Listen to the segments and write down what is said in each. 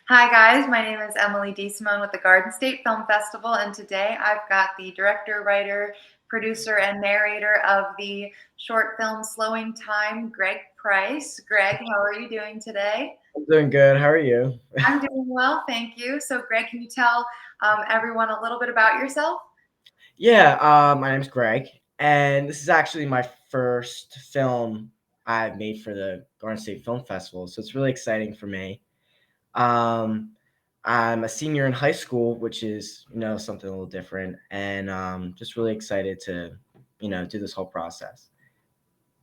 Hi guys, my name is Emily D. Simone with the Garden State Film Festival, and today I've got the director, writer, producer, and narrator of the short film Slowing Time, Greg Price. Greg, how are you doing today? I'm doing good. How are you? I'm doing well, thank you. So, Greg, can you tell everyone a little bit about yourself? Yeah, my name's Greg, and this is actually my first film I've made for the Garden State Film Festival, so it's really exciting for me. Um, I'm a senior in high school, which is something a little different, and just really excited to do this whole process.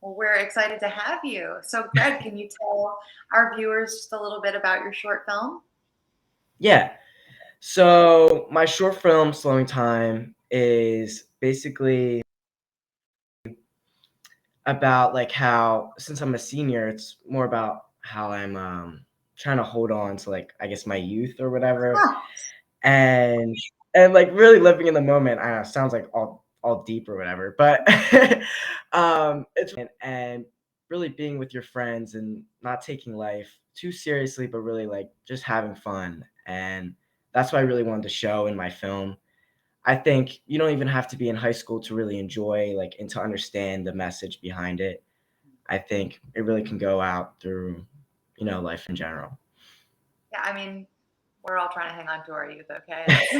Well, we're excited to have you. So, Greg, can you tell our viewers just a little bit about your short film? Yeah. So my short film, Slowing Time, is basically about like how since I'm a senior, it's more about how I'm trying to hold on to like I guess my youth or whatever. Huh. And like really living in the moment. I know it sounds like all deep or whatever, but it's and really being with your friends and not taking life too seriously, but really like just having fun. And that's what I really wanted to show in my film. I think you don't even have to be in high school to really enjoy like and to understand the message behind it. I think it really can go out through, life in general. Yeah, I mean, we're all trying to hang on to our youth, okay? That's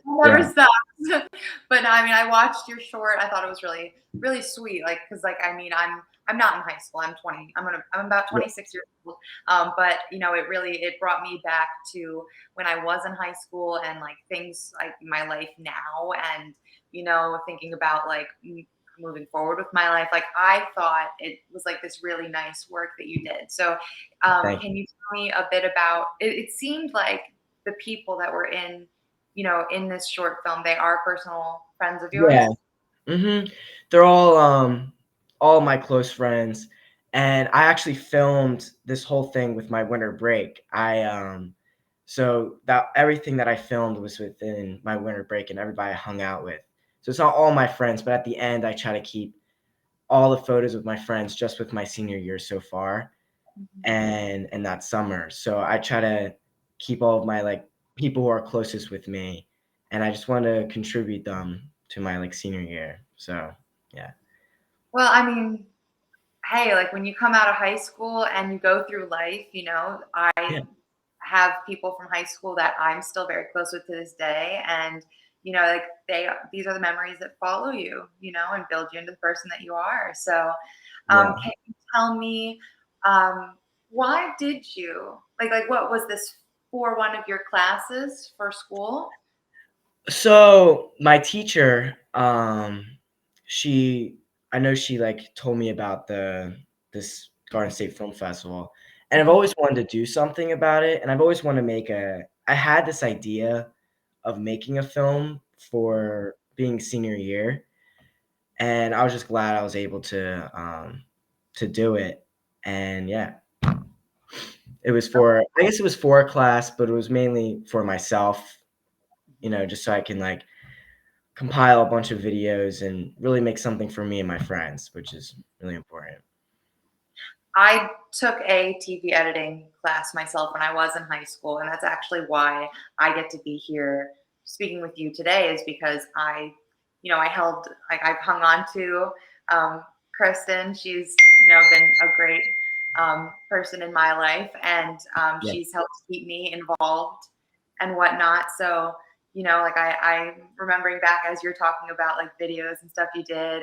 never Yeah, stops. But no, I mean, I watched your short. I thought it was really, really sweet. Like, because like I mean, I'm not in high school. I'm 20. I'm about yeah, 26 years old. But it brought me back to when I was in high school and like things like my life now, and thinking about like moving forward with my life. Like I thought it was like this really nice work that you did. So, thank can you tell me a bit about? It seemed like the people that were in this short film, they are personal friends of you. Yeah. yours? They're all my close friends, and I actually filmed this whole thing with my winter break. So that everything that I filmed was within my winter break and everybody I hung out with. So it's not all my friends, but at the end I try to keep all the photos with my friends just with my senior year so far Mhm. and that summer. So I try to keep all of my like people who are closest with me, and I just want to contribute them to my like senior year. So yeah, Well, I mean, hey, like when you come out of high school and you go through life, I yeah, have people from high school that I'm still very close with to this day. And, like these are the memories that follow you, and build you into the person that you are. So, yeah. can you tell me, um, why did you like what was this for one of your classes for school? So my teacher, she, I know she like told me about this Garden State Film Festival, and I've Mhm. always wanted to do something about it, and I've always wanted to I had this idea of making a film for being senior year, and I was just glad I was able to do it. And yeah, I guess it was for a class, but it was mainly for myself, just so I can like compile a bunch of videos and really make something for me and my friends, which is really important. I took a TV editing class myself when I was in high school, and that's actually why I get to be here speaking with you today. Is because I held like I've hung on to Kristen. She's been a great person in my life, and Yeah, she's helped keep me involved and whatnot. So like I'm remembering back as you're talking about like videos and stuff you did,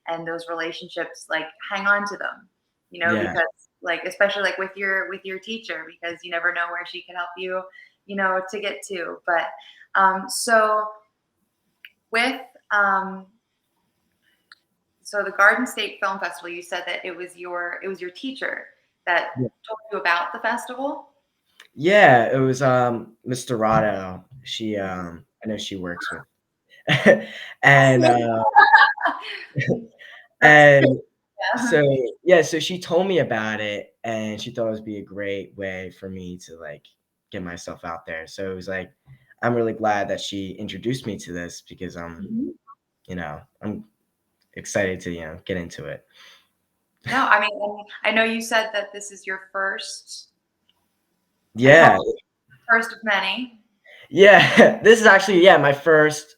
and those relationships, like hang on to them, yeah. because like especially like with your teacher, because you never know where she can help you, to get to. But so with so the Garden State Film Festival, you said that it was your teacher that told you about the festival. Yeah, it was Miss Dorado. She I know she works with and That's and yeah. so yeah, so she told me about it and she thought it would be a great way for me to like get myself out there. So it was like I'm really glad that she introduced me to this because Mhm. I'm excited to, get into it. No, I mean, and I know you said that this is your first I hope Yeah. first of many. Yeah. This is actually, yeah, my first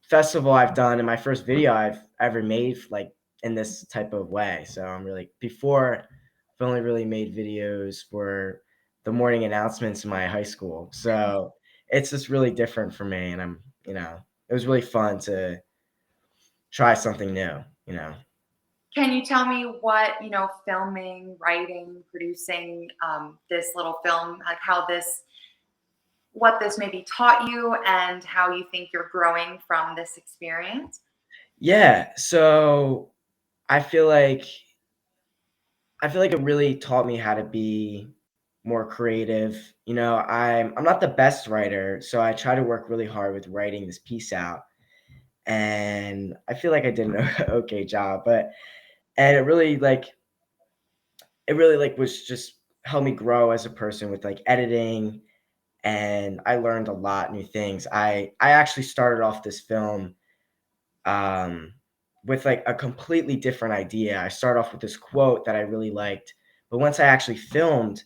festival I've done and my first video I've ever made like in this type of way. So I'm really before I've only really made videos for the morning announcements in my high school. So it's just really different for me and it was really fun to try something new. Can you tell me what, filming, writing, producing this little film, like what this maybe taught you and how you think you're growing from this experience? Yeah, so I feel like I feel like it really taught me how to be more creative. I'm not the best writer, so I try to work really hard with writing this piece out, and I feel like I did an okay job, but and it really was just helped me grow as a person with like editing, and I learned a lot new things. I actually started off this film um, with like a completely different idea. I start off with this quote that I really liked, but once I actually filmed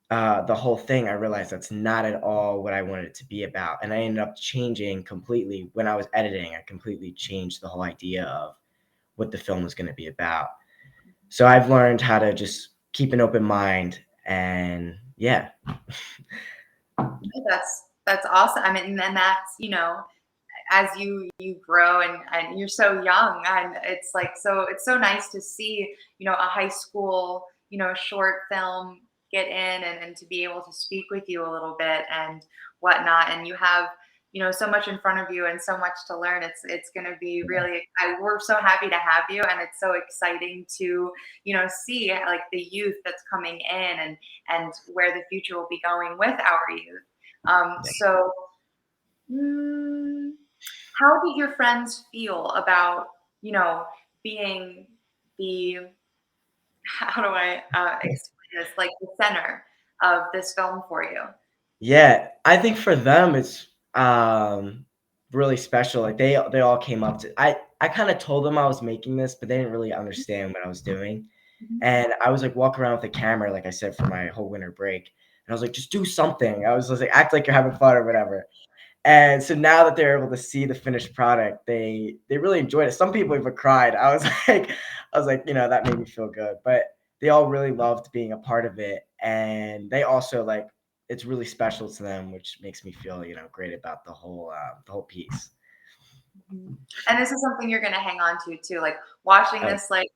the whole thing, I realized that's not at all what I wanted it to be about, and I ended up changing completely when I was editing. I completely changed the whole idea of what the film was going to be about. So I've learned how to just keep an open mind, and yeah. That's awesome. I mean, and that's, as you grow and you're so young, and it's so nice to see, a high school, short film get in and to be able to speak with you a little bit and whatnot. And you have, so much in front of you and so much to learn. It's going to be really, we're so happy to have you. And it's so exciting to, see like the youth that's coming in and where the future will be going with our youth. So, mm, how did your friends feel about, you know, being the, how do I explain this, like the center of this film for you? Yeah, I think for them it's really special. Like they all came up to I kind of told them I was making this, but they didn't really understand what I was doing. Mhm. And I was like walking around with a camera, like I said, for my whole winter break. And I was like, just do something. I was just like, act like you're having fun or whatever. And so now that they're able to see the finished product, they really enjoyed it. Some people even cried. I was like, that made me feel good. But they all really loved being a part of it. And they also like it's really special to them, which makes me feel, great about the whole piece. Mhm. And this is something you're gonna hang on to too, like watching Oh, this, like,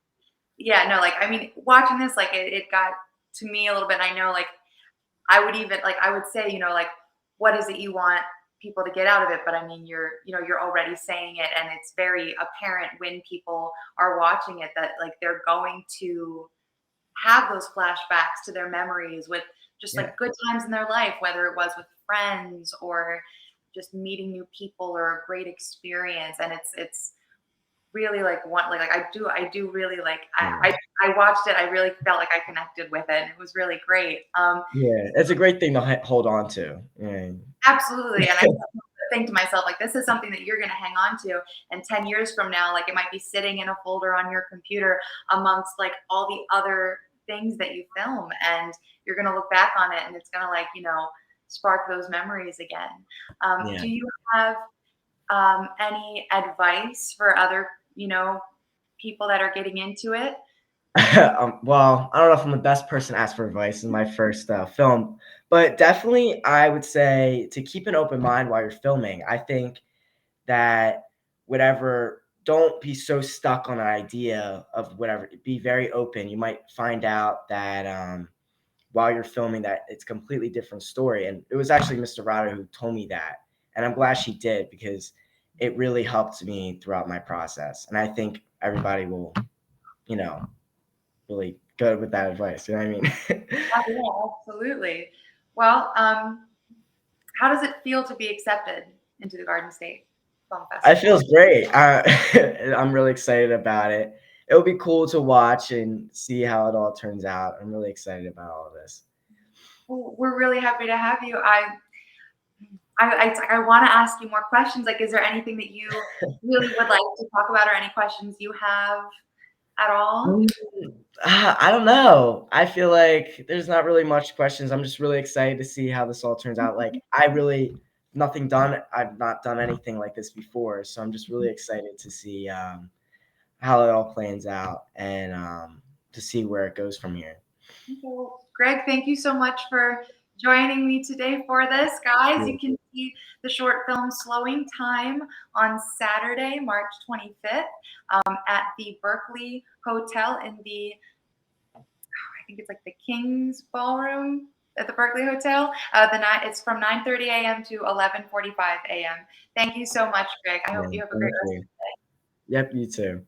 yeah, no, like, I mean, watching this, like, it got to me a little bit. I know, like, I would even like I would say, like, what is it you want people to get out of it? But I mean, you're already saying it, and it's very apparent when people are watching it that like they're going to have those flashbacks to their memories with just yeah. like good times in their life, whether it was with friends or just meeting new people or a great experience. And it's really like one like I do really like Yeah. I watched it. I really felt like I connected with it. And it was really great. Yeah. It's a great thing to hold on to. Yeah. Absolutely. And I think to myself, like, this is something that you're going to hang on to. And 10 years from now, like, it might be sitting in a folder on your computer amongst like all the other things that you film. And you're going to look back on it and it's going to, like, spark those memories again. Yeah. Do you have any advice for other, people that are getting into it? Well, I don't know if I'm the best person to ask for advice in my first film, but definitely I would say to keep an open mind while you're filming. I think that don't be so stuck on an idea of whatever. Be very open. You might find out that while you're filming that it's a completely different story. And it was actually Mr. Rada who told me that, and I'm glad she did because it really helped me throughout my process. And I think everybody will, you know, really good with that advice. You know what I mean? Oh, yeah, absolutely. Well, how does it feel to be accepted into the Garden State Film It Festival? feels great. I'm really excited about it. It'll be cool to watch and see how it all turns out. I'm really excited about all of this. Well, we're really happy to have you. I want to ask you more questions. Like, is there anything that you really would like to talk about, or any questions you have? at all? Mm, I don't know. I feel like there's not really much questions. I'm just really excited to see how this all turns out. Like, I really nothing done. I've not done anything like this before, so I'm just really excited to see how it all plans out and to see where it goes from here. Well, Greg, thank you so much for joining me today for this. Guys, you can see the short film Slowing Time on Saturday, March 25th at the Berkeley Hotel in the, I think it's like the King's Ballroom at the Berkeley Hotel. It's from 9:30 a.m. to 11:45 a.m. Thank you so much, Greg. I Yeah, hope you have a great thank rest you. of the day. Yep, you too.